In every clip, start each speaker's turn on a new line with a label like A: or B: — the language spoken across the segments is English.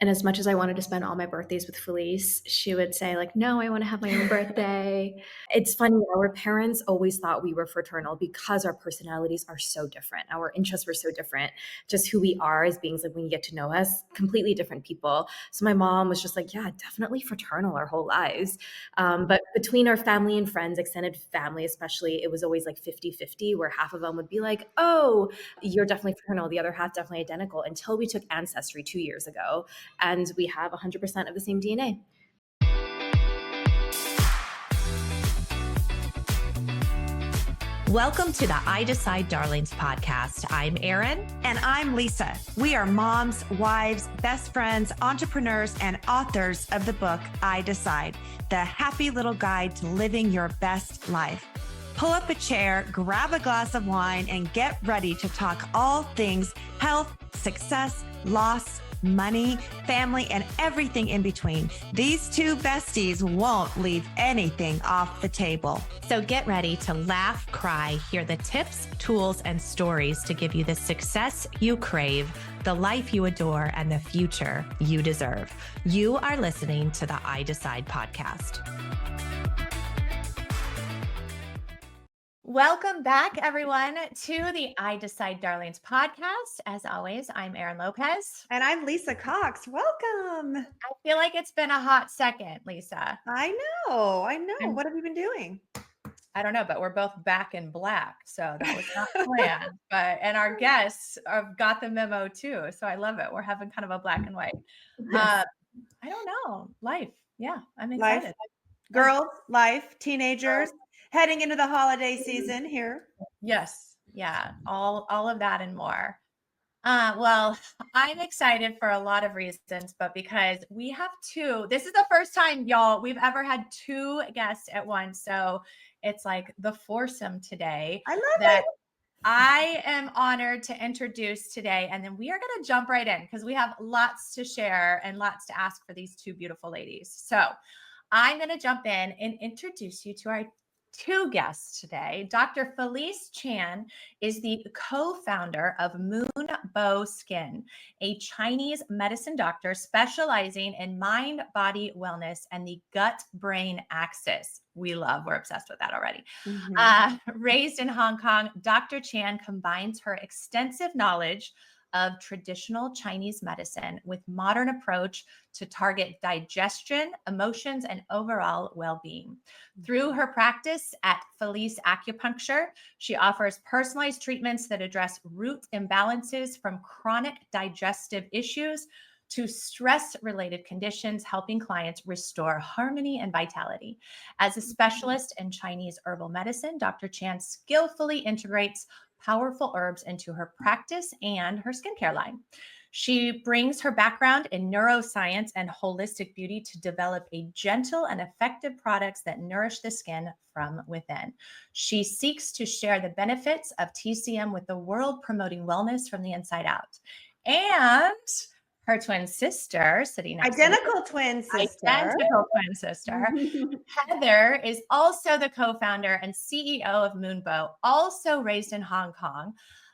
A: And as much as I wanted to spend all my birthdays with Felice, she would say like, no, I want to have my own birthday. It's funny. Our parents always thought we were fraternal because our personalities are so different. Our interests were so different. Just who we are as beings, like when you get to know us, completely different people. So my mom was just like, yeah, definitely fraternal our whole lives. But between our family and friends, extended family especially, it was always like 50-50, where half of them would be like, oh, you're definitely fraternal. The other half definitely identical, until we took Ancestry 2 years ago. And we have 100% of the same DNA.
B: Welcome to the I Decide Darlings podcast. I'm Erin.
C: And I'm Lisa. We are moms, wives, best friends, entrepreneurs, and authors of the book, I Decide, the happy little guide to living your best life. Pull up a chair, grab a glass of wine, and get ready to talk all things health, success, loss, money, family, and everything in between. These two besties won't leave anything off the table.
B: So get ready to laugh, cry, hear the tips, tools, and stories to give you the success you crave, the life you adore, and the future you deserve. You are listening to the I Decide podcast. Welcome back, everyone, to the I Decide Darlings podcast. As always, I'm Erin Lopez.
C: And I'm Lisa Cox. Welcome.
B: I feel like it's been a hot second, Lisa.
C: I know. What have you been doing?
B: I don't know, but we're both back in black. So that was not planned. And our guests have got the memo too. So I love it. We're having kind of a black and white.
A: Yes.
B: I don't know. Life. Yeah, I'm excited.
C: Life. Girls, life, teenagers, heading into the holiday season here.
B: Yes. Yeah. All of that and more. Well, I'm excited for a lot of reasons, but because we have this is the first time, y'all, we've ever had two guests at once. So it's like the foursome today.
C: I love it.
B: I am honored to introduce today, and then we are going to jump right in because we have lots to share and lots to ask for these two beautiful ladies. So I'm going to jump in and introduce you to our two guests today. Dr. Felice Chan is the co-founder of Moonbow Skin, a Chinese medicine doctor specializing in mind-body wellness and the gut-brain axis. We're obsessed with that already. Raised in Hong Kong, Dr. Chan combines her extensive knowledge of traditional Chinese medicine with modern approach to target digestion, emotions, and overall well-being. Through her practice at Felice Acupuncture, she offers personalized treatments that address root imbalances from chronic digestive issues to stress-related conditions, helping clients restore harmony and vitality. As a specialist in Chinese herbal medicine, Dr. Chan skillfully integrates powerful herbs into her practice and her skincare line. She brings her background in neuroscience and holistic beauty to develop a gentle and effective products that nourish the skin from within. She seeks to share the benefits of TCM with the world, promoting wellness from the inside out. And her twin sister sitting next to
C: Identical twin sister.
B: Heather is also the co-founder and CEO of Moonbow, also raised in Hong Kong.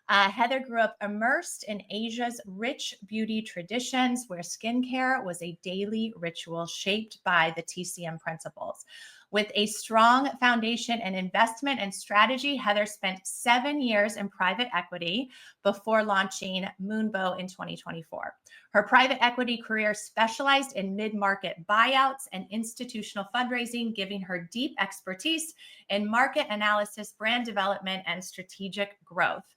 B: Heather grew up immersed in Asia's rich beauty traditions, where skincare was a daily ritual shaped by the TCM principles. With a strong foundation in investment and strategy, Heather spent 7 years in private equity before launching Moonbow in 2024. Her private equity career specialized in mid-market buyouts and institutional fundraising, giving her deep expertise in market analysis, brand development, and strategic growth.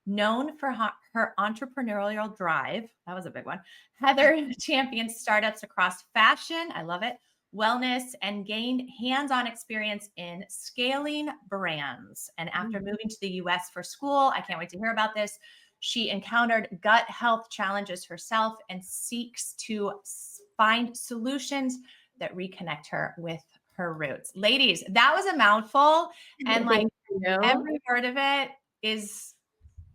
B: Known for her entrepreneurial drive, that was a big one, Heather champions startups across fashion, I love it, wellness, and gained hands-on experience in scaling brands. And after moving to the US for school, I can't wait to hear about this, she encountered gut health challenges herself and seeks to find solutions that reconnect her with her roots. Ladies, that was a mouthful. And like every word of it is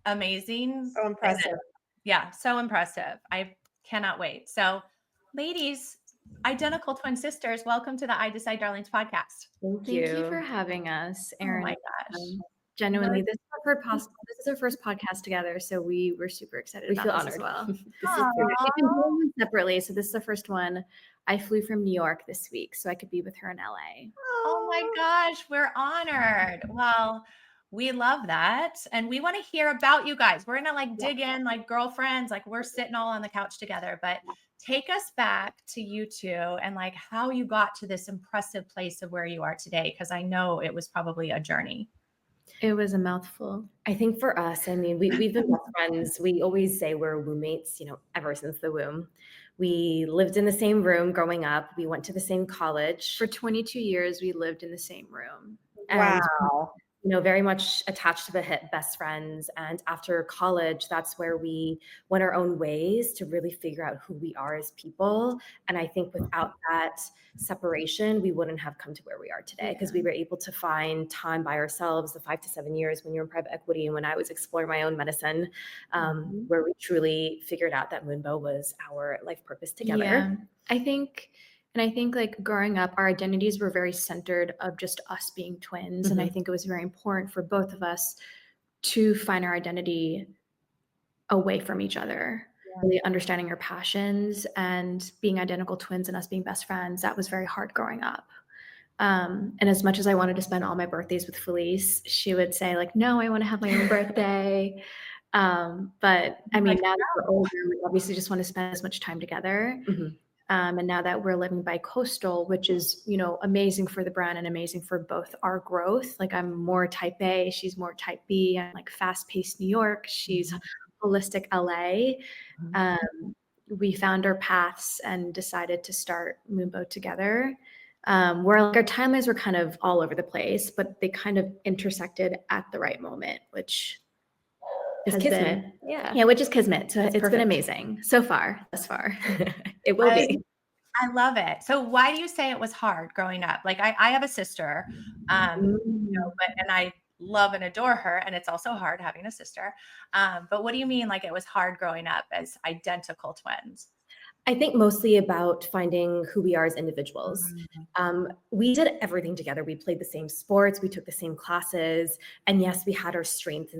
B: amazing.
C: So impressive.
B: Yeah, so impressive. I cannot wait. So, ladies, identical twin sisters, welcome to the I Decide Darlings podcast.
A: Thank you for having us, Erin.
B: Oh my gosh.
A: Genuinely, this is our first podcast together, so we were super excited about this as well. This is we've been doing them separately, so this is the first one. I flew from New York this week, so I could be with her in LA.
B: Oh my gosh, we're honored. Well, we love that. And we want to hear about you guys. We're going to like dig in like girlfriends, like we're sitting all on the couch together, but take us back to you two and like how you got to this impressive place of where you are today. Cause I know it was probably a journey.
A: It was a mouthful.
D: I think for us, I mean, we've been best friends. We always say we're roommates, ever since the womb. We lived in the same room growing up. We went to the same college.
A: For 22 years, we lived in the same room.
D: And,
C: Wow.
D: very much attached to the hip, best friends. And after college, that's where we went our own ways to really figure out who we are as people. And I think without that separation, we wouldn't have come to where we are today, because we were able to find time by ourselves, the 5 to 7 years when you're in private equity and when I was exploring my own medicine, where we truly figured out that Moonbow was our life purpose together.
A: Yeah. I think like growing up, our identities were very centered of just us being twins. And I think it was very important for both of us to find our identity away from each other, really understanding our passions and being identical twins and us being best friends. That was very hard growing up. And as much as I wanted to spend all my birthdays with Felice, she would say like, no, I want to have my own birthday. But I mean, now that we're older, we obviously just want to spend as much time together. And now that we're living bi-coastal, which is, amazing for the brand and amazing for both our growth. Like I'm more type A, she's more type B. I'm like fast-paced New York. She's holistic LA. We found our paths and decided to start Moonbow together. Where like our timelines were kind of all over the place, but they kind of intersected at the right moment, which
D: It's
A: has
D: kismet.
A: been,
D: Yeah.
A: which is kismet. So it's
D: perfect.
A: been amazing so far, thus far.
D: It will be.
B: I love it. So why do you say it was hard growing up? Like I have a sister, and I love and adore her. And it's also hard having a sister. But what do you mean? Like it was hard growing up as identical twins?
D: I think mostly about finding who we are as individuals. We did everything together. We played the same sports. We took the same classes. And yes, we had our strengths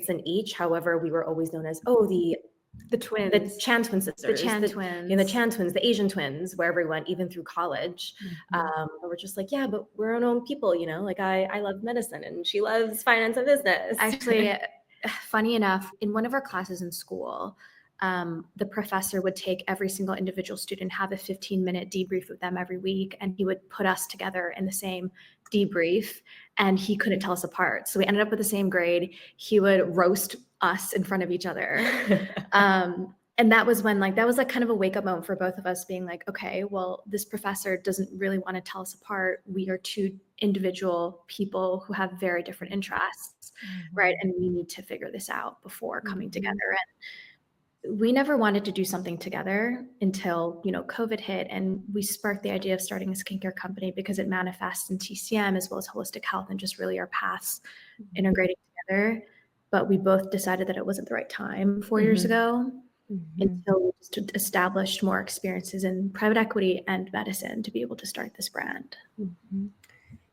D: in each. However, we were always known as,
A: The twins.
D: the Chan twin sisters.
A: The Chan twins.
D: The Chan twins, the Asian twins, wherever we went, even through college. We're just like, yeah, but we're our own people, like I love medicine and she loves finance and business.
A: Actually, funny enough, in one of our classes in school, the professor would take every single individual student, have a 15-minute debrief with them every week, and he would put us together in the same debrief, and he couldn't tell us apart. So we ended up with the same grade. He would roast us in front of each other. And that was when that was kind of a wake up moment for both of us, being like, okay, well, this professor doesn't really want to tell us apart. We are two individual people who have very different interests, right? And we need to figure this out before coming together. And we never wanted to do something together until, COVID hit, and we sparked the idea of starting a skincare company because it manifests in TCM as well as holistic health and just really our paths integrating together. But we both decided that it wasn't the right time 4 years ago until we just established more experiences in private equity and medicine to be able to start this brand.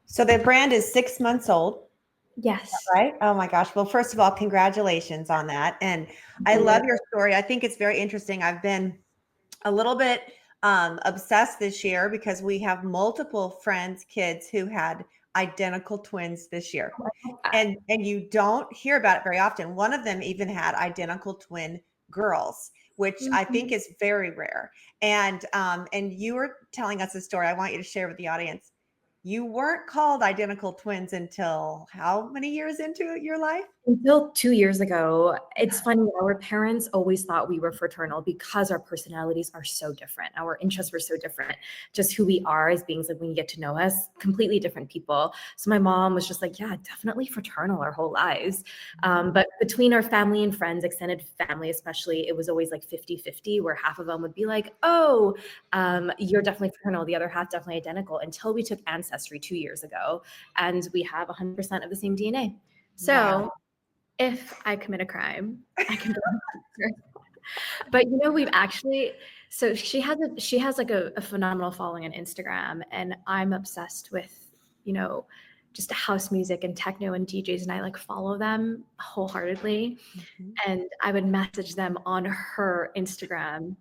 C: So the brand is 6 months old.
A: Yes.
C: Right? Oh my gosh. Well, first of all, congratulations on that. And I love your story. I think it's very interesting. I've been a little bit obsessed this year because we have multiple friends, kids who had identical twins this year. And you don't hear about it very often. One of them even had identical twin girls, which I think is very rare. And you were telling us a story I want you to share with the audience. You weren't called identical twins until how many years into your life?
D: Until 2 years ago. It's funny, our parents always thought we were fraternal because our personalities are so different. Our interests were so different. Just who we are as beings, like when you get to know us, completely different people. So my mom was just like, yeah, definitely fraternal our whole lives. But between our family and friends, extended family especially, it was always like 50-50, where half of them would be like, you're definitely fraternal. The other half definitely identical, until we took Ancestry 2 years ago. And we have 100% of the same DNA.
A: So if I commit a crime, I can go after her. But we've actually, so she has like a phenomenal following on Instagram, and I'm obsessed with, just house music and techno and DJs, and I like follow them wholeheartedly.
C: Mhm.
A: And I would message them on her Instagram,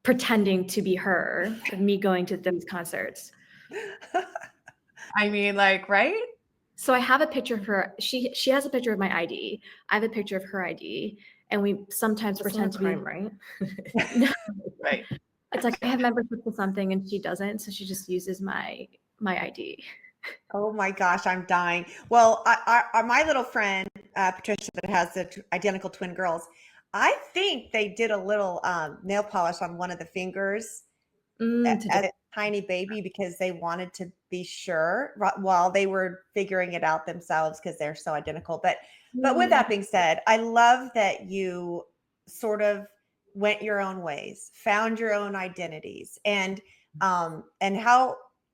A: pretending to be her, of me going to these concerts.
B: I mean, like, right?
A: So I have a picture of her. She has a picture of my ID. I have a picture of her ID, and we sometimes
D: That's
A: pretend
D: not
A: to
D: a
A: be.
D: crime, right?
A: No,
B: Right.
A: it's like I have membership to something and she doesn't, so she just uses my ID.
C: Oh my gosh, I'm dying. Well, my little friend, Patricia, that has the identical twin girls, I think they did a little nail polish on one of the fingers
A: To
C: as
A: just
C: a tiny baby because they wanted to be sure while they were figuring it out themselves because they're so identical. But with that being said, I love that you sort of went your own ways, found your own identities, and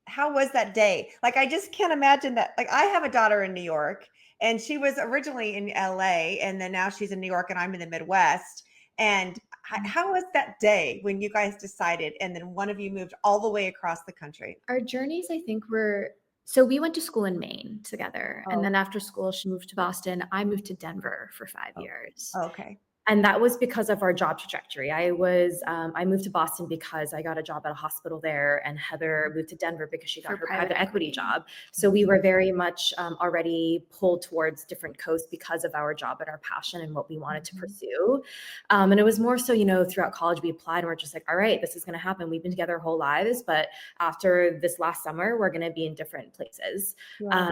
C: how was that day? Like I just can't imagine that. Like I have a daughter in New York and she was originally in LA and then now she's in New York and I'm in the Midwest. And how was that day when you guys decided and then one of you moved all the way across the country?
A: our journeys, I think, were so we went to school in Maine together, and
C: Oh,
A: then after school she moved to Boston. I moved to Denver for 5
C: oh,
A: years.
C: okay.
A: And that was because of our job trajectory. I moved to Boston because I got a job at a hospital there, and Heather moved to Denver because she got
B: For
A: her
B: private
A: private equity
B: equity.
A: job. So we were very much already pulled towards different coasts because of our job and our passion and what we wanted to pursue. And it was more so, throughout college we applied and we're just like, all right, this is going to happen. We've been together our whole lives, but after this last summer, we're going to be in different places.
C: Yeah.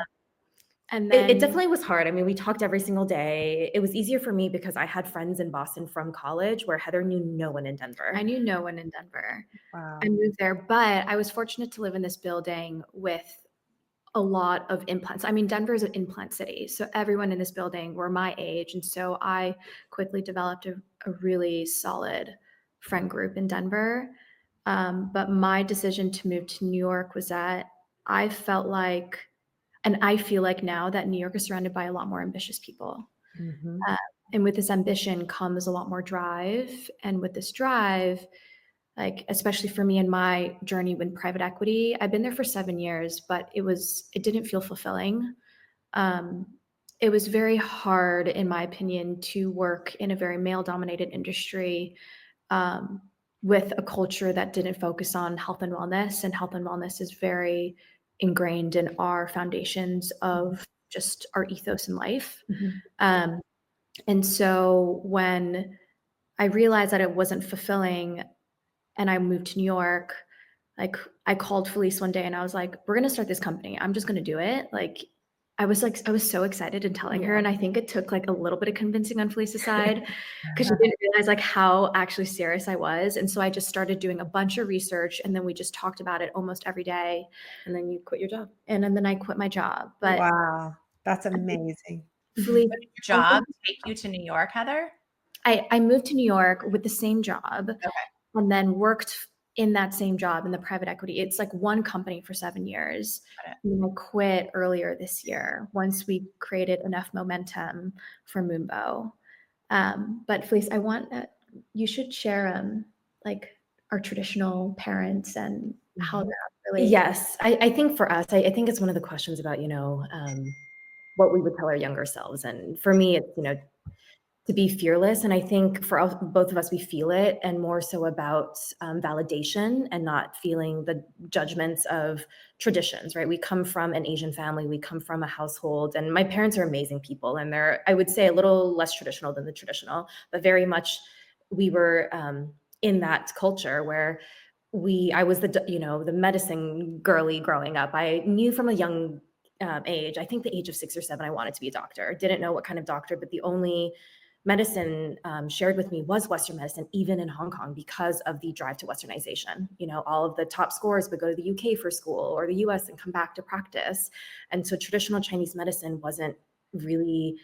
A: And
D: It
A: then
D: definitely was hard. I mean, we talked every single day. It was easier for me because I had friends in Boston from college where Heather knew no one in Denver.
A: I knew no one in Denver.
C: Wow.
A: I moved there, but I was fortunate to live in this building with a lot of implants. I mean, Denver is an implant city, so everyone in this building were my age, and so I quickly developed a really solid friend group in Denver. But my decision to move to New York was that I felt like, and I feel like now that New York is surrounded by a lot more ambitious people.
C: Mhm.
A: Uh, and with this ambition comes a lot more drive. And with this drive, like especially for me in my journey in private equity, I've been there for 7 years, but it didn't feel fulfilling. Um, it was very hard, in my opinion, to work in a very male-dominated industry um, with a culture that didn't focus on health and wellness. And health and wellness is very ingrained in our foundations of just our ethos in life.
C: Mhm.
A: Um, and so when I realized that it wasn't fulfilling and I moved to New York, like I called Felice one day and I was like, we're going to start this company. I'm just going to do it. I was so excited and telling her. And I think it took like a little bit of convincing on Felice's side because she didn't realize like how actually serious I was. And so I just started doing a bunch of research and then we just talked about it almost every day.
D: And then you quit your job.
A: And then I quit my job. But
C: Wow. That's amazing.
A: Felice,
B: What did your job take you to New York, Heather?
A: I moved to New York with the same job
B: Okay.
A: and then worked in that same job in the private equity. It's like one company for 7 years.
B: Got it.
A: And I quit earlier this year once we created enough momentum for Moonbow. But Felice, I want you should share like our traditional parents and how that really.
D: Yes, I think for us, I think it's one of the questions about, what we would tell our younger selves. And for me, it's, to be fearless. And I think for us, both of us, we feel it, and more so about validation and not feeling the judgments of traditions, right? We come from an Asian family, we come from a household, and my parents are amazing people. And they're, I would say, a little less traditional than the traditional, but very much we were in that culture where I was the medicine girly growing up. I knew from a young age, I think the age of 6 or 7, I wanted to be a doctor. Didn't know what kind of doctor, but the only medicine shared with me was Western medicine, even in Hong Kong, because of the drive to Westernization. All of the top scores would go to the UK for school or the US and come back to practice. And so traditional Chinese medicine wasn't really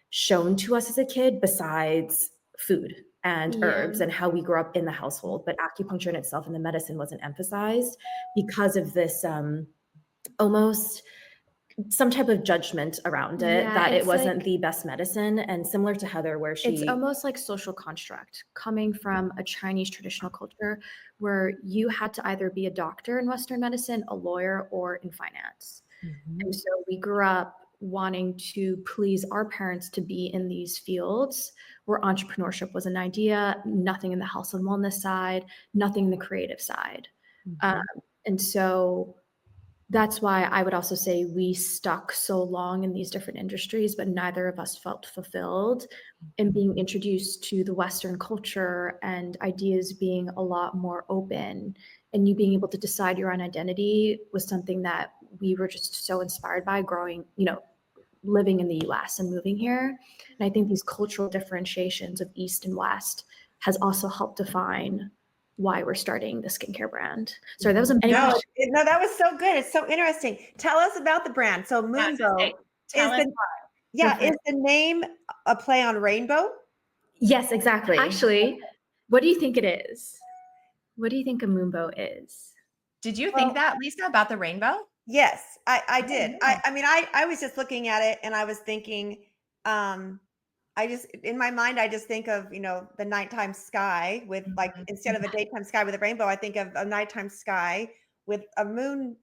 D: shown to us as a kid besides food and herbs and how we grew up in the household. But acupuncture in itself and the medicine wasn't emphasized because of this almost some type of judgment around it,
A: Yeah,
D: that it
A: it's
D: wasn't
A: like-
D: the best medicine. And similar to Heather, where
A: It's
D: she
A: almost like social construct coming from a Chinese traditional culture where you had to either be a doctor in Western medicine, a lawyer, or in finance. And so we grew up wanting to please our parents to be in these fields where entrepreneurship was an idea, nothing in the health and wellness side, nothing in the creative side. And so that's why I would also say we stuck so long in these different industries, but neither of us felt fulfilled. And being introduced to the Western culture and ideas being a lot more open and you being able to decide your own identity was something that we were just so inspired by growing, living in the US and moving here. And I think these cultural differentiations of East and West has also helped define why we're starting the skincare brand. Sorry, that was a many
C: No,
A: question.
C: no, that was so good. It's so interesting. Tell us about the brand. So Moonbow
B: Tell us
C: is the name a play on rainbow?
A: Yes, exactly. Actually, what do you think it is? What do you think a moonbow is?
B: Did you think that, Lisa, about the rainbow?
C: Yes, I did. I mean, I was just looking at it and I was thinking, I just, in my mind, I just think of, the nighttime sky with like, instead of a daytime sky with a rainbow, I think of a nighttime sky with a moon,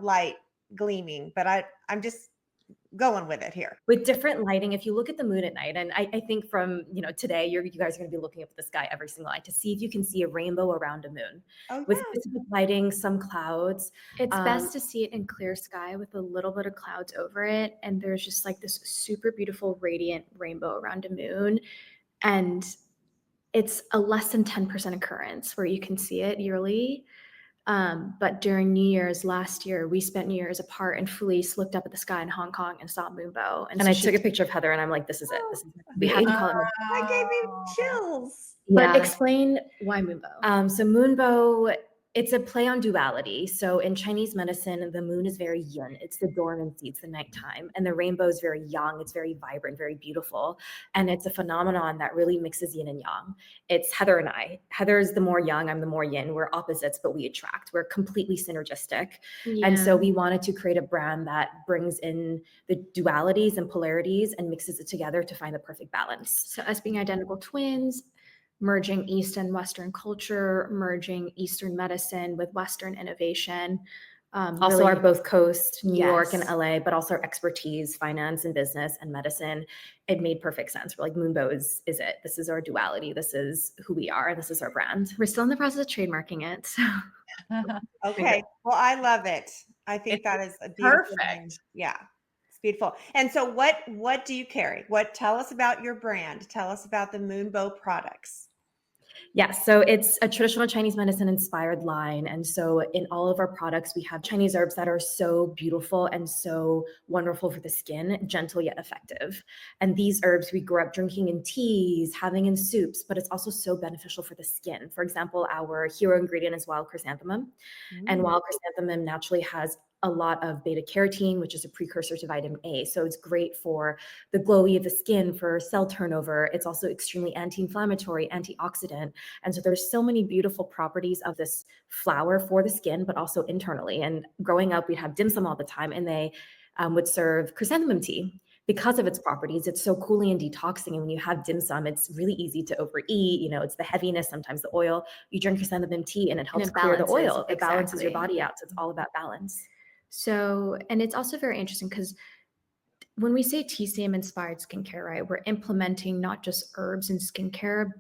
C: light gleaming, but I'm just going with it here.
A: With different lighting, if you look at the moon at night, and I think from, today, you guys are going to be looking up at the sky every single night to see if you can see a rainbow around a moon.
C: Oh,
A: With
C: yeah.
A: specific lighting, some clouds. It's best to see it in clear sky with a little bit of clouds over it. And there's just like this super beautiful radiant rainbow around a moon. And it's a less than 10% occurrence where you can see it yearly. But during New Year's last year, we spent New Year's apart, and Felice looked up at the sky in Hong Kong and saw a moonbow. And I took a picture of Heather, and I'm like, "This is it. This is it. We have to call it moonbow."
C: That gave me chills.
A: But explain why moonbow. So moonbow, it's a play on duality. So in Chinese medicine, the moon is very yin. It's the dormancy, it's the nighttime. And the rainbow is very yang. It's very vibrant, very beautiful. And it's a phenomenon that really mixes yin and yang. It's Heather and I. Heather is the more yang, I'm the more yin. We're opposites, but we attract. We're completely synergistic. Yeah. And so we wanted to create a brand that brings in the dualities and polarities and mixes it together to find the perfect balance. So us being identical twins, merging East and Western culture, merging Eastern medicine with Western innovation. Also really, our both coast, New York and LA, but also our expertise, finance and business and medicine. It made perfect sense. We're like, moonbow is it. This is our duality. This is who we are. This is our brand. We're still in the process of trademarking it. So.
C: Okay. Well, I love it. I think that is a beautiful thing. Yeah. It's beautiful. And so what do you carry? Tell us about your brand. Tell us about the Moonbow products.
A: Yes, so it's a traditional Chinese medicine inspired line. And so in all of our products, we have Chinese herbs that are so beautiful and so wonderful for the skin, gentle yet effective. And these herbs we grew up drinking in teas, having in soups, but it's also so beneficial for the skin. For example, our hero ingredient is wild chrysanthemum. And wild chrysanthemum naturally has a lot of beta carotene, which is a precursor to vitamin A. So it's great for the glowy of the skin, for cell turnover. It's also extremely anti-inflammatory, antioxidant. And so there's so many beautiful properties of this flower for the skin, but also internally. And growing up, we'd have dim sum all the time, and they would serve chrysanthemum tea. Because of its properties, it's so cooling and detoxing. And when you have dim sum, it's really easy to overeat. It's the heaviness, sometimes the oil. You drink chrysanthemum tea and it helps clear the oil. It balances your body out. So it's all about balance. So, and it's also very interesting because when we say TCM inspired skincare, right, we're implementing not just herbs in skincare,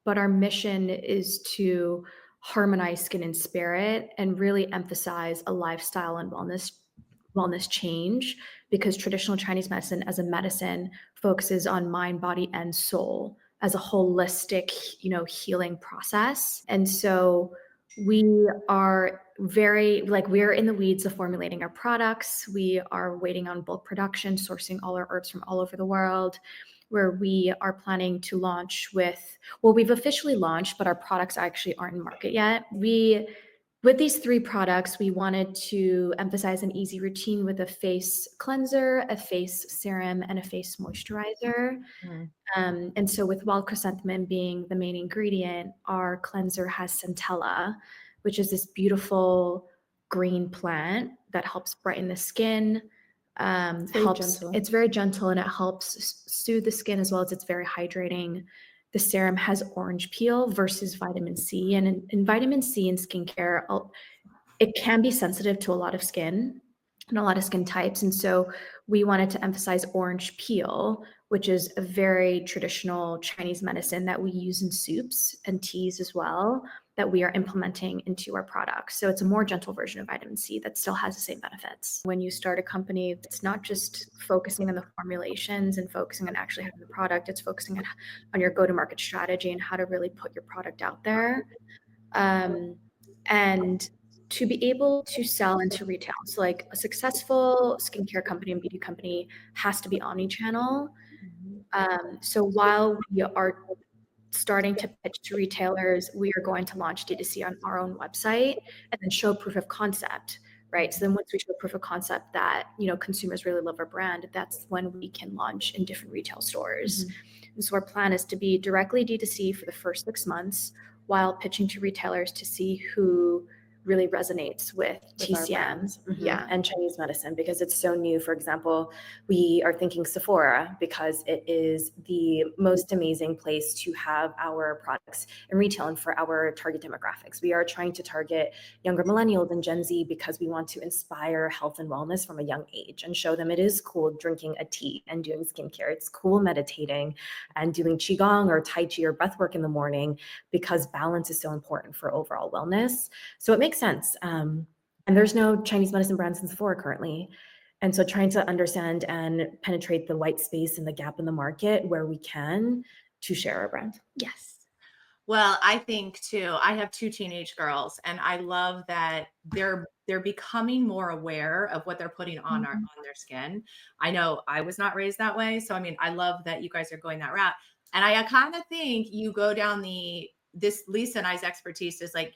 A: but our mission is to harmonize skin and spirit and really emphasize a lifestyle and wellness change, because traditional Chinese medicine as a medicine focuses on mind, body, and soul as a holistic, healing process. And so we are we're in the weeds of formulating our products. We are waiting on bulk production, sourcing all our herbs from all over the world, where we are planning to launch we've officially launched, but our products actually aren't in market yet. With these 3 products, we wanted to emphasize an easy routine with a face cleanser, a face serum, and a face moisturizer. And so with wild chrysanthemum being the main ingredient, our cleanser has centella, which is this beautiful green plant that helps brighten the skin. It's very gentle, and it helps soothe the skin as well as it's very hydrating. The serum has orange peel versus vitamin C. And in vitamin C in skincare, it can be sensitive to a lot of skin. and a lot of skin types. And so we wanted to emphasize orange peel, which is a very traditional Chinese medicine that we use in soups and teas as well, that we are implementing into our products. So it's a more gentle version of vitamin C that still has the same benefits. When you start a company, it's not just focusing on the formulations and focusing on actually having the product, it's focusing on your go-to-market strategy and how to really put your product out there. And to be able to sell into retail. So like a successful skincare company and beauty company has to be omni-channel. So while we are starting to pitch to retailers, we are going to launch D2C on our own website and then show proof of concept, right? So then once we show proof of concept that, consumers really love our brand, that's when we can launch in different retail stores. And so our plan is to be directly D2C for the first 6 months while pitching to retailers to see who really resonates with TCM.
D: Yeah, and Chinese medicine, because it's so new. For example, we are thinking Sephora because it is the most amazing place to have our products in retail and for our target demographics. We are trying to target younger millennials and Gen Z because we want to inspire health and wellness from a young age and show them it is cool drinking a tea and doing skincare. It's cool meditating and doing qigong or tai chi or breath work in the morning, because balance is so important for overall wellness. So it makes sense. And there's no Chinese medicine brands in Sephora currently. And so trying to understand and penetrate the white space and the gap in the market where we can to share our brand.
A: Yes.
B: Well, I think too, I have 2 teenage girls, and I love that they're becoming more aware of what they're putting on on their skin. I know I was not raised that way. So, I mean, I love that you guys are going that route. And I kind of think you go down this Lisa and I's expertise is like,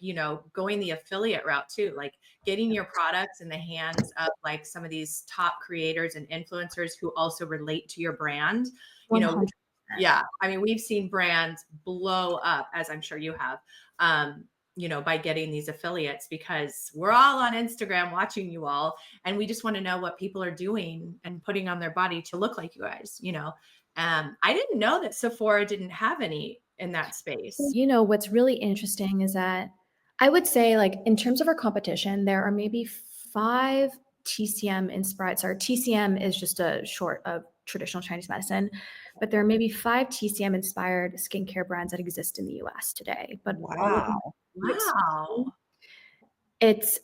B: going the affiliate route too, like getting your products in the hands of like some of these top creators and influencers who also relate to your brand.
A: 100%.
B: Yeah. I mean, we've seen brands blow up, as I'm sure you have, by getting these affiliates, because we're all on Instagram watching you all. And we just want to know what people are doing and putting on their body to look like you guys, I didn't know that Sephora didn't have any in that space.
A: What's really interesting is that I would say, like, in terms of our competition, there are maybe 5 TCM inspired. Sorry, TCM is just a short of traditional Chinese medicine, but there are maybe 5 TCM inspired skincare brands that exist in the US today. But all of them,
B: Wow.
A: it's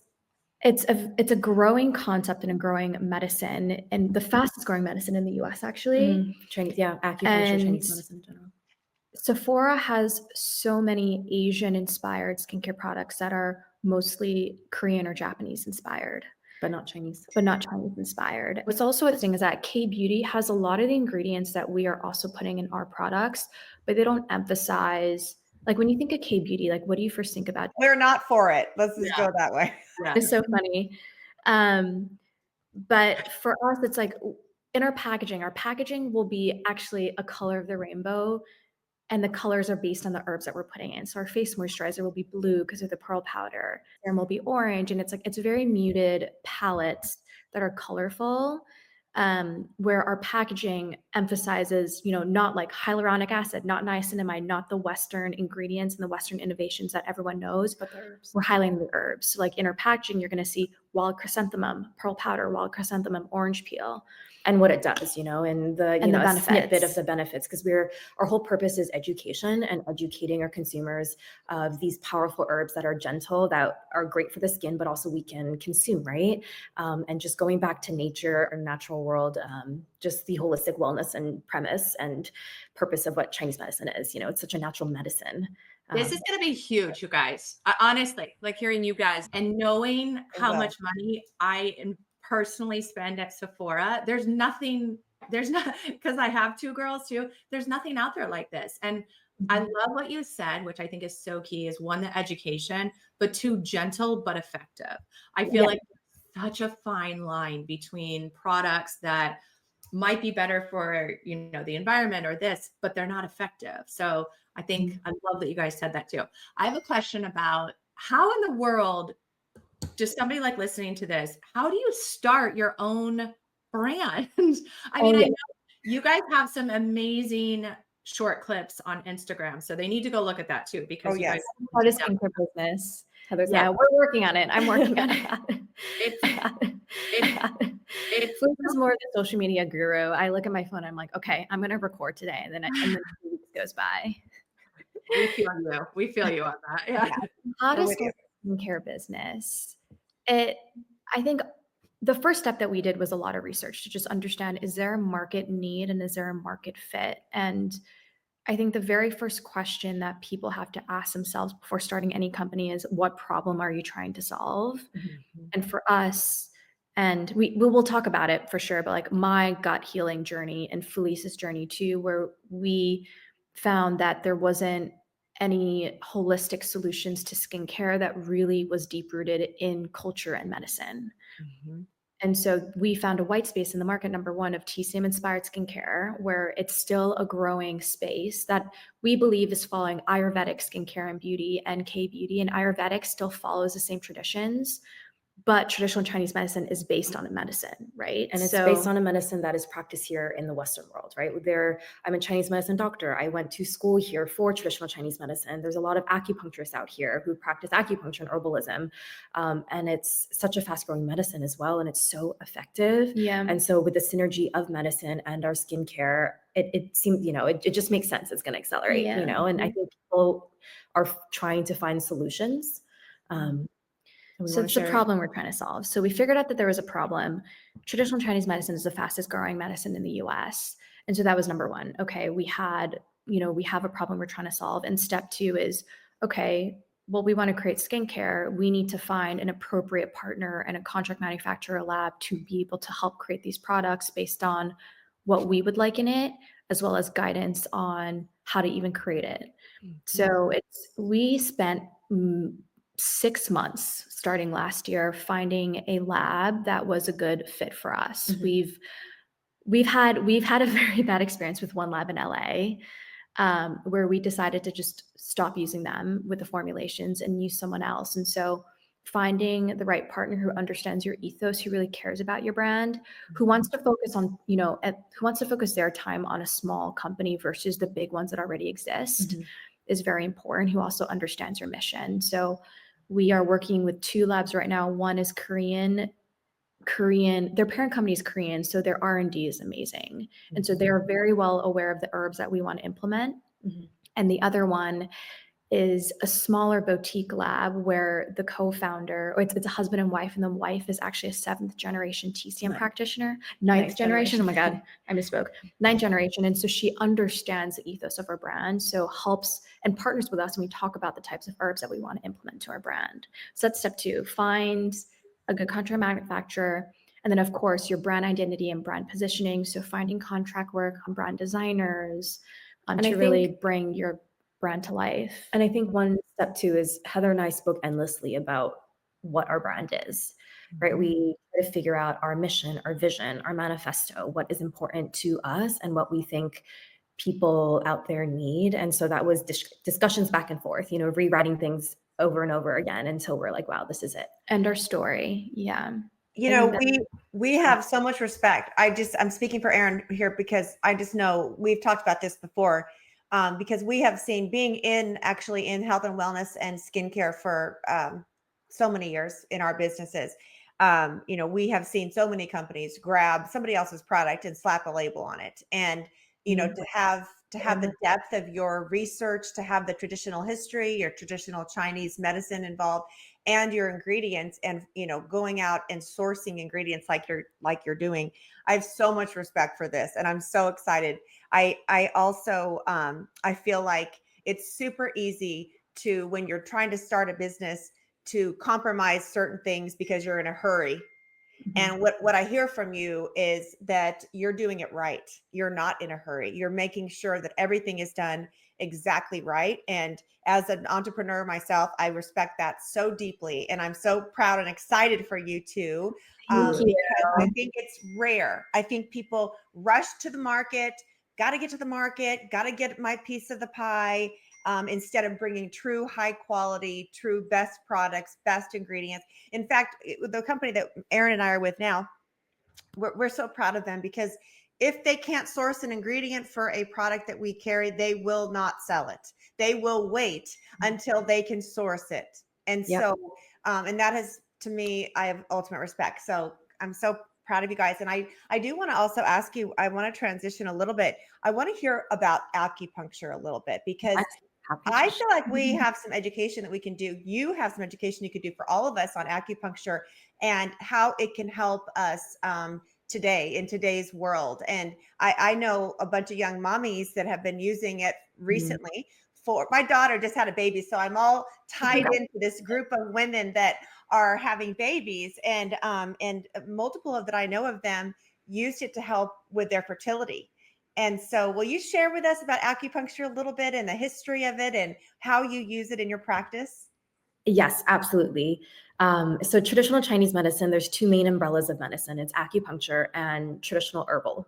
A: a growing concept and a growing medicine, and the fastest growing medicine in the US actually.
D: Chinese, acupuncture,
A: And
D: Chinese medicine in general.
A: Sephora has so many Asian inspired skincare products that are mostly Korean or Japanese inspired,
D: But not Chinese.
A: inspired. What's also interesting is that K Beauty has a lot of the ingredients that we are also putting in our products, but they don't emphasize, like, when you think of K Beauty, like, what do you first think about?
C: We're not for it. Let's just go that way.
B: Yeah.
A: It's so funny. But for us, it's like in our packaging will be actually a color of the rainbow, and the colors are based on the herbs that we're putting in. So our face moisturizer will be blue because of the pearl powder. Serum will be orange, and it's very muted palettes that are colorful. Where our packaging emphasizes, not like hyaluronic acid, not niacinamide, not the Western ingredients and the Western innovations that everyone knows, but we're highlighting the herbs. So like in our packaging, you're going to see wild chrysanthemum, pearl powder, wild chrysanthemum, orange peel.
D: And what it does, and the
A: the
D: snippet of the benefits, because our whole purpose is education and educating our consumers of these powerful herbs that are gentle, that are great for the skin, but also we can consume, right? And just going back to nature or natural world, just the holistic wellness and premise and purpose of what Chinese medicine is. It's such a natural medicine.
B: This is going to be huge, you guys. Honestly, like hearing you guys and knowing how much money I personally spend at Sephora, there's not, because I have 2 girls too, there's nothing out there like this. And I love what you said, which I think is so key, is 1, the education, but 2, gentle but effective. I feel like such a fine line between products that might be better for, the environment or this, but they're not effective. So I think I love that you guys said that too. I have a question about how in the world, just somebody like listening to this, how do you start your own brand? I mean, I know you guys have some amazing short clips on Instagram, so they need to go look at that too, because you guys
A: Part of skincare business.
D: Heather's
A: Yeah,
D: like,
A: we're working on it. I'm working on it.
B: It's it's
A: Felice is more of the social media guru. I look at my phone, I'm like, okay, I'm gonna record today, and then 2 weeks goes by.
B: we feel you. We feel you on that. Yeah.
A: How
C: We're
A: to
C: with you.
A: start a skincare business? I think the first step that we did was a lot of research to just understand, is there a market need and is there a market fit? And I think the very first question that people have to ask themselves before starting any company is, what problem are you trying to solve?
C: Mm-hmm.
A: And for us, and we will talk about it for sure, but like my gut healing journey and Felice's journey too, where we found that there wasn't any holistic solutions to skincare that really was deep rooted in culture and medicine.
C: Mm-hmm.
A: And so we found a white space in the market, number one, of TCM inspired skincare, where it's still a growing space that we believe is following Ayurvedic skincare and beauty and K beauty. And Ayurvedic still follows the same traditions, but traditional Chinese medicine is based on a medicine, right?
D: And it's based on a medicine that is practiced here in the Western world, right? I'm a Chinese medicine doctor. I went to school here for traditional Chinese medicine. There's a lot of acupuncturists out here who practice acupuncture and herbalism. And it's such a fast growing medicine as well. And it's so effective.
A: Yeah.
D: And so with the synergy of medicine and our skincare, it seems, it just makes sense. It's going to accelerate,
A: Yeah.
D: and I think people are trying to find solutions.
A: So it's the problem we're trying to solve. So we figured out that there was a problem. Traditional Chinese medicine is the fastest growing medicine in the US. And so that was number one. Okay, we have a problem we're trying to solve. And step two is, okay, well, we want to create skincare. We need to find an appropriate partner and a contract manufacturer lab to be able to help create these products based on what we would like in it, as well as guidance on how to even create it. So we spent 6 months starting last year finding a lab that was a good fit for us.
D: Mhm.
A: We've had a very bad experience with one lab in LA, where we decided to just stop using them with the formulations and use someone else. And so finding the right partner who understands your ethos, who really cares about your brand, who wants to focus on, who wants to focus their time on a small company versus the big ones that already exist,
D: Mhm.
A: is very important, who also understands your mission. So we are working with 2 labs right now. One is Korean, their parent company is Korean, so their R&D is amazing. And so they're very well aware of the herbs that we want to implement.
D: Mhm.
A: And the other one is a smaller boutique lab where the co-founder, or it's a husband and wife, and the wife is actually a 7th generation TCM practitioner, ninth generation. Oh my God, I misspoke. 9th generation. And so she understands the ethos of our brand, so helps and partners with us when we talk about the types of herbs that we want to implement to our brand. So that's step 2, find a good contract manufacturer. And then of course your brand identity and brand positioning. So finding contract work on brand designers, to really bring your brand to life.
D: And I think one step too is Heather and I spoke endlessly about what our brand is, right? We try to figure out our mission, our vision, our manifesto, what is important to us and what we think people out there need. And so that was discussions back and forth, rewriting things over and over again until we're like, wow, this is it.
A: And our story. Yeah.
C: We have so much respect. I'm speaking for Erin here because I just know we've talked about this before. Because we have seen being in health and wellness and skincare for so many years in our businesses. We have seen so many companies grab somebody else's product and slap a label on it. And, to have the depth of your research, to have the traditional history, your traditional Chinese medicine involved, and your ingredients, and, going out and sourcing ingredients like you're doing. I have so much respect for this, and I'm so excited. I also I feel like it's super easy to, when you're trying to start a business, to compromise certain things because you're in a hurry. And what I hear from you is that you're doing it right. You're not in a hurry. You're making sure that everything is done exactly right. And as an entrepreneur myself, I respect that so deeply. And I'm so proud and excited for you too.
A: Thank you.
C: Because I think it's rare. I think people rush to the market, got to get to the market, got to get my piece of the pie. Instead of bringing true high quality, true best products, best ingredients. In fact, the company that Erin and I are with now, we're so proud of them because if they can't source an ingredient for a product that we carry, they will not sell it. They will wait until they can source it. And
A: Yep.
C: so, and that has, to me, I have ultimate respect. So I'm so proud of you guys. And I do want to also ask you, I want to transition a little bit. I want to hear about acupuncture a little bit, because
A: Yes. Happy to
C: I
A: share.
C: feel like we have some education that we can do. You have some education you could do for all of us on acupuncture and how it can help us today in today's world. And I know a bunch of young mommies that have been using it
A: Mhm.
C: recently. For my daughter just had a baby, so I'm all tied into this group of women that are having babies, and multiple of that I know of them used it to help with their fertility. And so, will you share with us about acupuncture a little bit and the history of it and how you use it in your practice?
A: Yes, absolutely. So traditional Chinese medicine, there's two main umbrellas of medicine. It's acupuncture and traditional herbal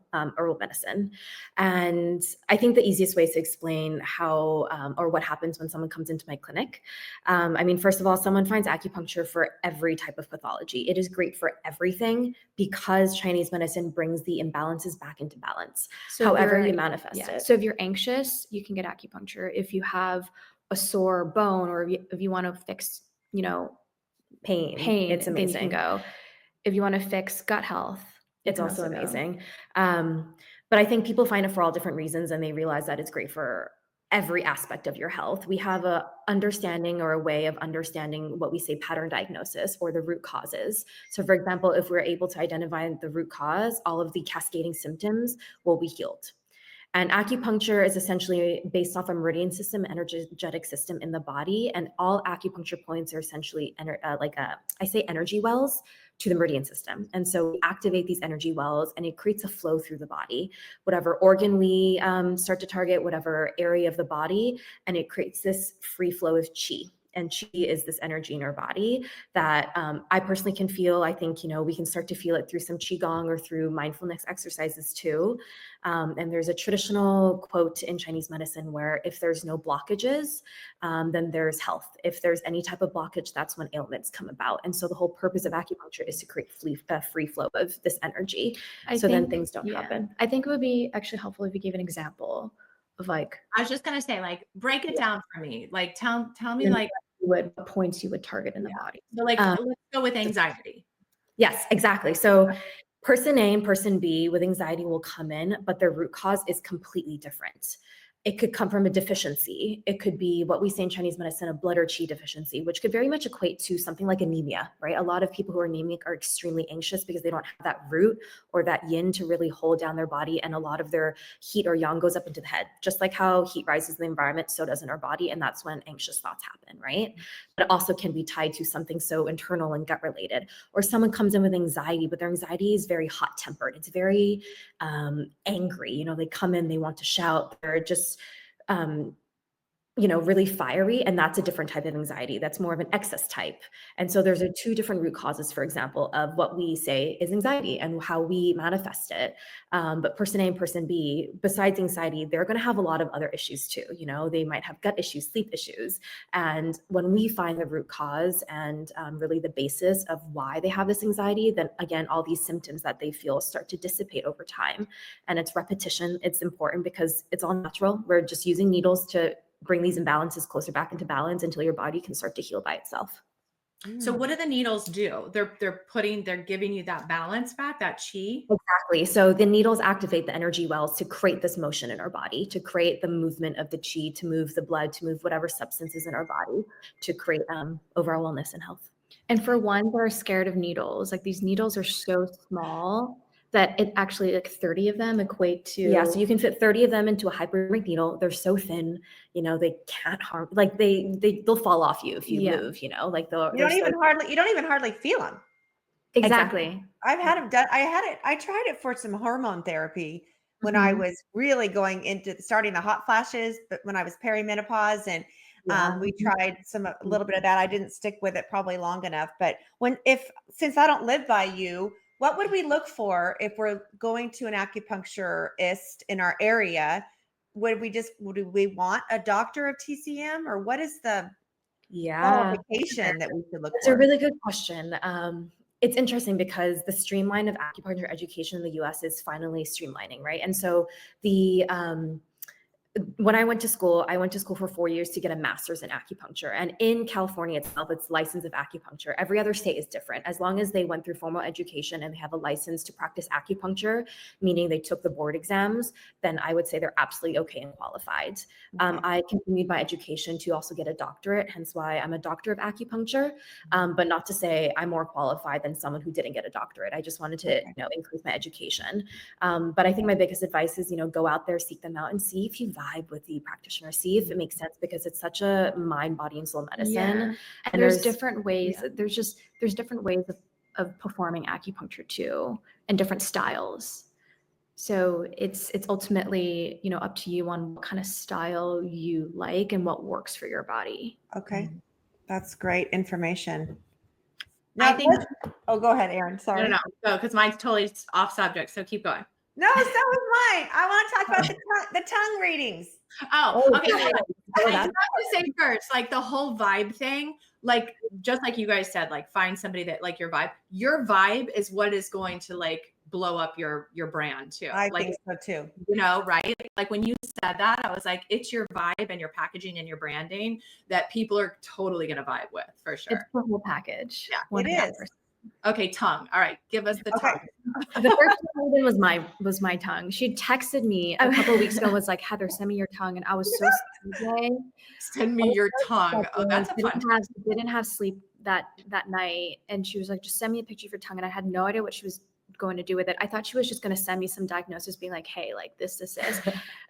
A: medicine. And I think the easiest way is to explain how or what happens when someone comes into my clinic. I mean, first of all, someone finds acupuncture for every type of pathology. It is great for everything because Chinese medicine brings the imbalances back into balance.
D: So
A: However you manifest
D: yeah.
A: it.
D: So if you're anxious, you can get acupuncture. If you have a sore bone, or if you want to fix, pain,
A: It's
D: then you can
A: amazing.
D: go. If you want to fix gut health, you
A: It's
D: can
A: also
D: also go.
A: amazing. But I think people find it for all different reasons, and they realize that it's great for every aspect of your health. We have a understanding or a way of understanding what we say pattern diagnosis, or the root causes. So for example, if we're able to identify the root cause, all of the cascading symptoms will be healed. And acupuncture is essentially based off a meridian system, energetic system in the body. And all acupuncture points are essentially I say energy wells to the meridian system. And so we activate these energy wells and it creates a flow through the body, whatever organ we start to target, whatever area of the body, and it creates this free flow of qi. And qi is this energy in our body that I personally can feel. I think, we can start to feel it through some qigong or through mindfulness exercises too. And there's a traditional quote in Chinese medicine where if there's no blockages, then there's health. If there's any type of blockage, that's when ailments come about. And so the whole purpose of acupuncture is to create free flow of this energy. Then things don't happen.
D: I think it would be actually helpful if you gave an example of
B: I was just gonna say, like, break it down for me. Like, tell me, like,
D: what points you would target in the body.
B: so, like, let's go with anxiety.
A: Yes, exactly. So person A and person B with anxiety will come in, but their root cause is completely different. It could come from a deficiency. It could be what we say in Chinese medicine, a blood or qi deficiency, which could very much equate to something like anemia, right? A lot of people who are anemic are extremely anxious because they don't have that root or that yin to really hold down their body. And a lot of their heat or yang goes up into the head. Just like how heat rises in the environment, so does in our body. And that's when anxious thoughts happen, right? But it also can be tied to something so internal and gut related. Or someone comes in with anxiety, but their anxiety is very hot tempered. It's very angry. They come in, they want to shout. They're just um, really fiery. And that's a different type of anxiety. That's more of an excess type. And so there's two different root causes, for example, of what we say is anxiety and how we manifest it. But person A and person B, besides anxiety, they're going to have a lot of other issues too. They might have gut issues, sleep issues. And when we find the root cause and really the basis of why they have this anxiety, then again, all these symptoms that they feel start to dissipate over time. And it's repetition. It's important because it's all natural. We're just using needles to bring these imbalances closer back into balance until your body can start to heal by itself.
B: So what do the needles do? They're giving you that balance back, that qi.
A: Exactly. So the needles activate the energy wells to create this motion in our body, to create the movement of the qi, to move the blood, to move whatever substances in our body, to create overall wellness and health.
D: And for ones that are scared of needles, like these needles are so small that it actually, like 30 of them equate to.
A: Yeah, so you can fit 30 of them into a hypodermic needle. They're so thin, they can't harm, like they'll fall off you if you move, like
C: You don't even hardly feel them.
D: Exactly.
C: I've had them done. I tried it for some hormone therapy when I was really going into starting the hot flashes, but when I was perimenopause, and we tried a little bit of that. I didn't stick with it probably long enough. But since I don't live by you, what would we look for if we're going to an acupuncturist in our area? Would we want a doctor of TCM, or what is the qualification that we should look
A: That's
C: for?
A: a really good question. It's interesting because the streamline of acupuncture education in the US is finally streamlining, right? And so the when I went to school for 4 years to get a master's in acupuncture. And in California itself, it's license of acupuncture. Every other state is different. As long as they went through formal education and they have a license to practice acupuncture, meaning they took the board exams, then I would say they're absolutely okay and qualified. I continued my education to also get a doctorate, hence why I'm a doctor of acupuncture, but not to say I'm more qualified than someone who didn't get a doctorate. I just wanted to increase my education. But I think my biggest advice is, go out there, seek them out, and see if you vibe with the practitioner, see if it makes sense, because it's such a mind, body, and soul medicine.
D: Yeah. And there's different ways. Yeah. There's different ways of performing acupuncture too, and different styles. So it's ultimately, up to you on what kind of style you like and what works for your body.
C: Okay. That's great information. Now, go ahead, Erin. Sorry.
B: No, because mine's totally off subject. So keep going.
C: No, so was mine. I want to talk about the tongue readings.
B: Oh, okay. I have to say first, like the whole vibe thing, like just like you guys said, like find somebody that like your vibe is what is going to like blow up your brand too.
C: I think so too.
B: Right? Like when you said that, I was like, it's your vibe and your packaging and your branding that people are totally going to vibe with, for sure.
D: It's the whole package.
B: Yeah,
C: it is.
B: Okay, tongue. All right, give us the tongue.
A: The first one was my tongue. She texted me a couple of weeks ago, was like, Heather, send me your tongue. And I was so sad.
B: Send me your tongue. Oh, that's a fun.
A: Didn't have sleep that night. And she was like, just send me a picture of your tongue. And I had no idea what she was going to do with it. I thought she was just going to send me some diagnosis being like, hey, like this is.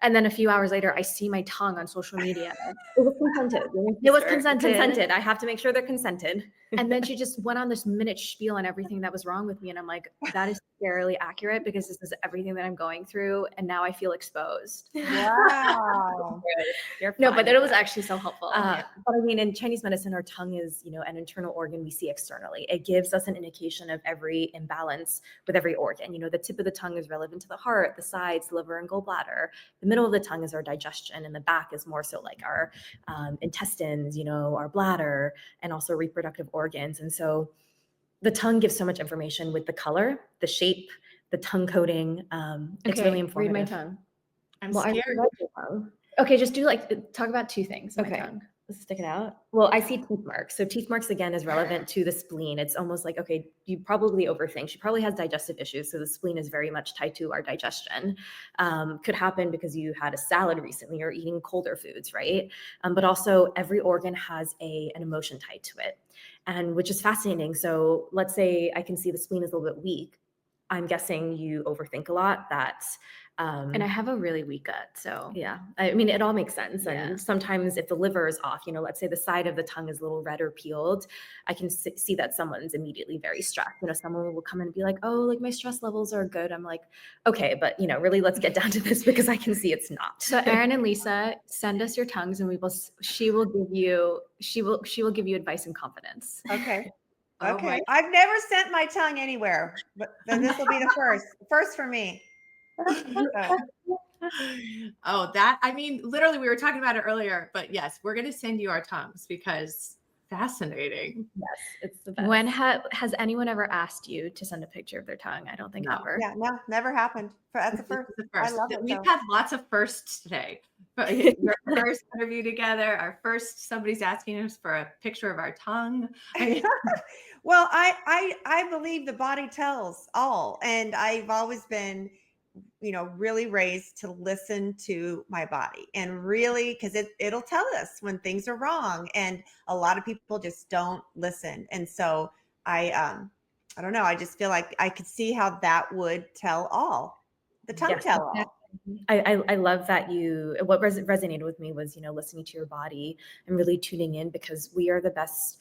A: And then a few hours later, I see my tongue on social media. It was consented. It was consented. I have to make sure they're consented. And then she just went on this minute spiel on everything that was wrong with me. And I'm like, that is scarily accurate, because this is everything that I'm going through. And now I feel exposed.
C: Wow.
A: No, but it was actually so helpful. But I mean, in Chinese medicine, our tongue is, an internal organ we see externally. It gives us an indication of every imbalance with every organ. The tip of the tongue is relevant to the heart, the sides, liver, and gallbladder. The middle of the tongue is our digestion, and the back is more so like our intestines, our bladder, and also reproductive organs. And so the tongue gives so much information with the color, the shape, the tongue coating. It's really informative.
D: Read my tongue.
B: I'm scared.
A: Okay, just talk about two things.
D: Okay.
A: My tongue. Let's stick it out. Well, I see teeth marks. So teeth marks, again, is relevant to the spleen. It's almost like, okay, you probably overthink. She probably has digestive issues. So the spleen is very much tied to our digestion. Could happen because you had a salad recently or eating colder foods, right? But also every organ has an emotion tied to it, and which is fascinating. So let's say I can see the spleen is a little bit weak. I'm guessing you overthink a lot.
D: And I have a really weak gut, so
A: yeah, I mean, it all makes sense.
D: Yeah.
A: And sometimes if the liver is off, let's say the side of the tongue is a little red or peeled, I can see that someone's immediately very stressed. Someone will come in and be like, oh, like my stress levels are good. I'm like, okay, but really let's get down to this, because I can see it's not.
D: So Erin and Lisa, send us your tongues, and she will give you advice and confidence.
C: Okay.
B: Oh
C: Okay. I've never sent my tongue anywhere, but then this will be the first for me.
B: Oh, literally we were talking about it earlier, but yes, we're going to send you our tongues, because fascinating.
A: Yes, it's the best.
D: When has anyone ever asked you to send a picture of their tongue? I don't think ever.
C: Yeah, no, never happened. That's the first. I love it.
B: We've had lots of firsts today. Your first interview together, our first, somebody's asking us for a picture of our tongue.
C: Well, I believe the body tells all, and I've always been really raised to listen to my body, and really, because it'll tell us when things are wrong, and a lot of people just don't listen. And so I don't know, I just feel like I could see how that would tell all. The tongue tell all.
A: I love that what resonated with me was, listening to your body and really tuning in, because we are the best,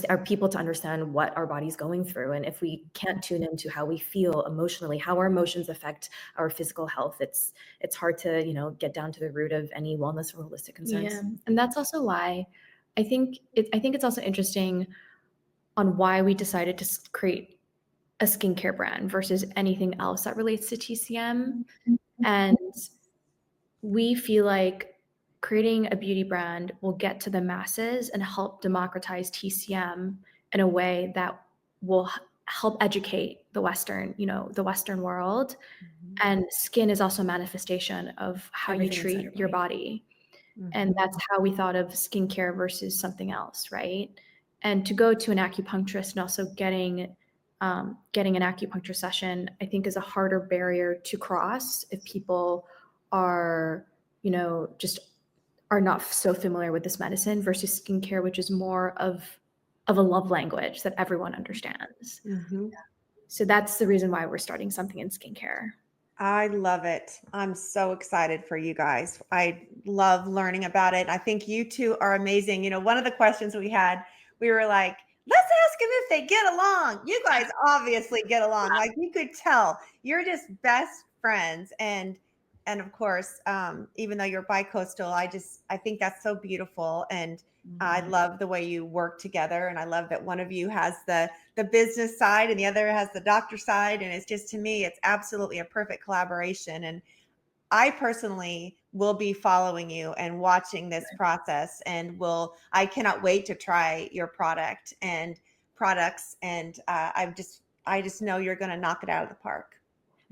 A: our people to understand what our body's going through. And if we can't tune into how we feel emotionally, how our emotions affect our physical health, it's hard to, get down to the root of any wellness or holistic concerns.
D: Yeah. And that's also why I think it's also interesting on why we decided to create a skincare brand versus anything else that relates to TCM. And we feel like creating a beauty brand will get to the masses and help democratize TCM in a way that will
A: help educate the Western world.
C: Mhm.
A: And skin is also a manifestation of how you
D: Everything inside
A: treat your body. And
C: Mhm.
A: that's how we thought of skincare versus something else, right? And to go to an acupuncturist and also getting an acupuncture session, I think is a harder barrier to cross if people are, just are not so familiar with this medicine versus skincare, which is more of a love language that everyone understands.
C: Mhm.
A: So that's the reason why we're starting something in skincare.
C: I love it. I'm so excited for you guys. I love learning about it. I think you two are amazing. One of the questions we had, we were like, let's ask them if they get along. You guys obviously get along. Like you could tell you're just best friends. And of course, even though you're bi-coastal, I think that's so beautiful. And I love the way you work together. And I love that one of you has the business side and the other has the doctor side. And it's just, to me, it's absolutely a perfect collaboration. And I personally will be following you and watching this process, and I cannot wait to try your product and products. And I just know you're going to knock it out of the park.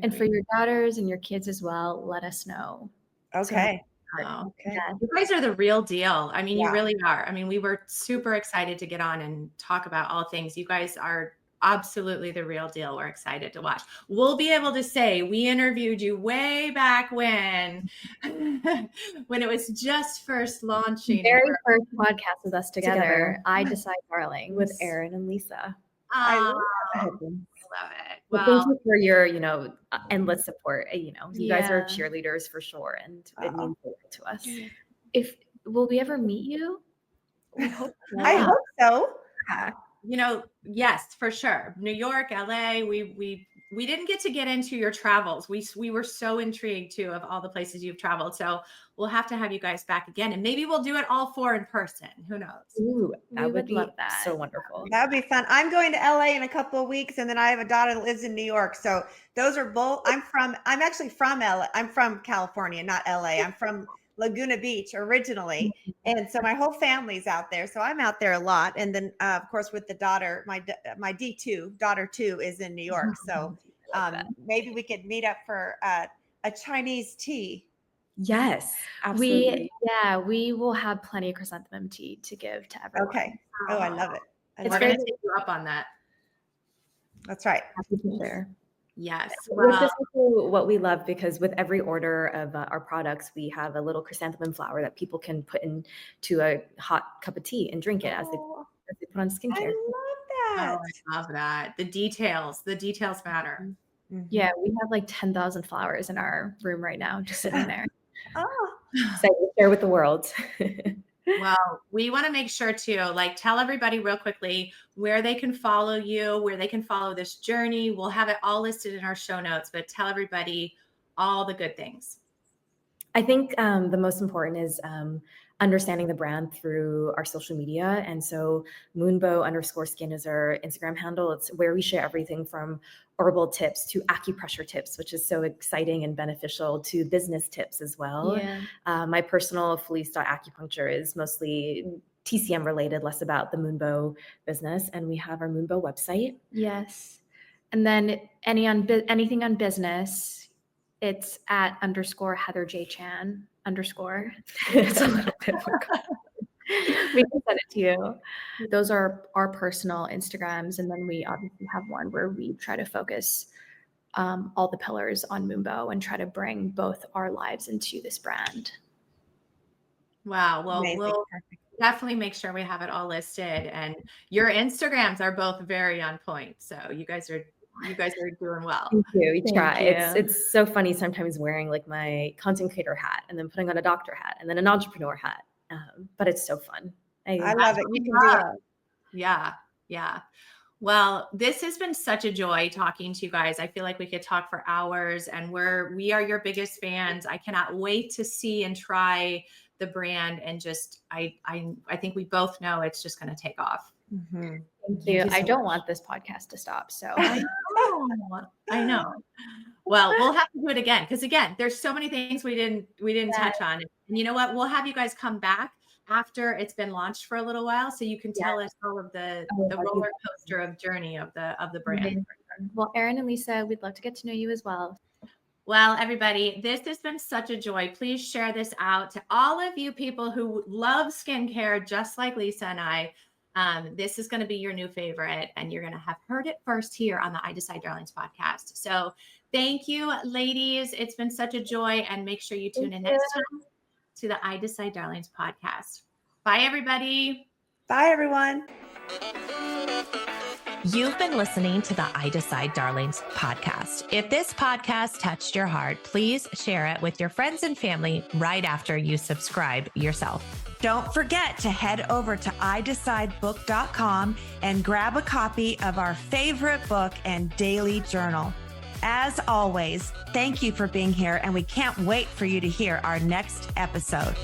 A: And for your daughters and your kids as well, let us know. So,
C: Okay.
B: Wow.
C: Okay.
A: yeah.
B: You guys are the real deal. I mean, you
C: Yeah.
B: really are. I mean, we were super excited to get on and talk about all things. You guys are absolutely the real deal. We're excited to watch. We'll be able to say we interviewed you way back when, when it was just first launching.
A: Very first podcast with us together, I Decide Darling, with
C: Yes.
A: Erin and Lisa.
C: I
B: Oh,
C: love
B: I
C: it.
B: love it.
A: Well, thank
B: Well,
A: you for your, endless support. You guys are
B: yeah.
A: cheerleaders for sure, and it means a lot to us.
C: Mm.
A: Will we ever meet you?
B: We hope
C: I
B: so.
C: hope so.
B: Yes, for sure. New York, LA, we didn't get into your travels. We were so intrigued too of all the places you've traveled. So we'll have to have you guys back again, and maybe we'll do it all four in person. Who knows?
A: Ooh,
D: We
A: that would
D: would
A: be
D: love that.
A: so wonderful.
C: That would be fun. I'm going to LA in a couple of weeks, and then I have a daughter that lives in New York. So those are both. I'm actually from LA. I'm from California, not LA. I'm from Laguna Beach originally, and so my whole family's out there. So I'm out there a lot. And then, of course, with the daughter, my D2 daughter 2 is in New York. So maybe we could meet up for a Chinese tea.
D: Yes, absolutely.
A: We will have plenty of chrysanthemum tea to give to everyone.
C: Okay. Oh, I love it.
A: It's
B: We're
A: very
B: going to take you up on that.
C: That's right.
A: happy to share.
B: Yes.
A: Which
B: Well,
A: is also what we love, because with every order of our products, we have a little chrysanthemum flower that people can put into a hot cup of tea and drink it as they put on
C: I
A: skincare.
C: love that.
B: I love that. The details matter.
A: Yeah, we have like 10,000 flowers in our room right now, just sitting there.
C: Oh,
A: So we share with the world.
B: Well, we want to make sure to tell everybody real quickly where they can follow you, where they can follow this journey. We'll have it all listed in our show notes, but tell everybody all the good things.
A: I think the most important is understanding the brand through our social media. And so Moonbow_skin is our Instagram handle. It's where we share everything from herbal tips to acupressure tips, which is so exciting and beneficial, to business tips as well.
D: Yeah.
A: My personal Felice.acupuncture is mostly TCM related, less about the Moonbow business. And we have our Moonbow website.
D: Yes.
A: And then anything on business, it's at _Heather J Chan _. It's a little bit more we can send it to you. Those are our personal Instagrams. And then we obviously have one where we try to focus all the pillars on Moonbow and try to bring both our lives into this brand.
B: Wow. Well,
C: amazing.
B: we'll definitely make sure we have it all listed, and your Instagrams are both very on point. So you guys are doing well.
A: Thank you. We
D: Thank
A: try.
D: you.
A: It's so funny sometimes wearing like my content creator hat and then putting on a doctor hat and then an entrepreneur hat. But it's so fun.
C: I love it. You can do it.
B: Yeah. Yeah. Well, this has been such a joy talking to you guys. I feel like we could talk for hours, and we are your biggest fans. I cannot wait to see and try the brand, and just I think we both know it's just going to take off.
C: Mm-hmm.
A: Thank you. I don't want this podcast to stop. So
B: I know. Well, we'll have to do it again, because again, there's so many things we didn't touch on. And you know what? We'll have you guys come back after it's been launched for a little while, so you can tell
A: Yes.
B: us all of the
A: Oh, that'd be
B: roller coaster of journey of the brand.
A: amazing. Well, Erin and Lisa, we'd love to get to know you as well.
B: Well, everybody, this has been such a joy. Please share this out to all of you people who love skincare, just like Lisa and I. This is going to be your new favorite, and you're going to have heard it first here on the I Decide Darlings podcast. So thank you, ladies. It's been such a joy, and make sure you tune in next time to the I Decide Darlings podcast. Bye, everybody.
C: Bye, everyone.
E: You've been listening to the I Decide Darlings podcast. If this podcast touched your heart, please share it with your friends and family right after you subscribe yourself.
C: Don't forget to head over to iDecideBook.com and grab a copy of our favorite book and daily journal. As always, thank you for being here, and we can't wait for you to hear our next episode.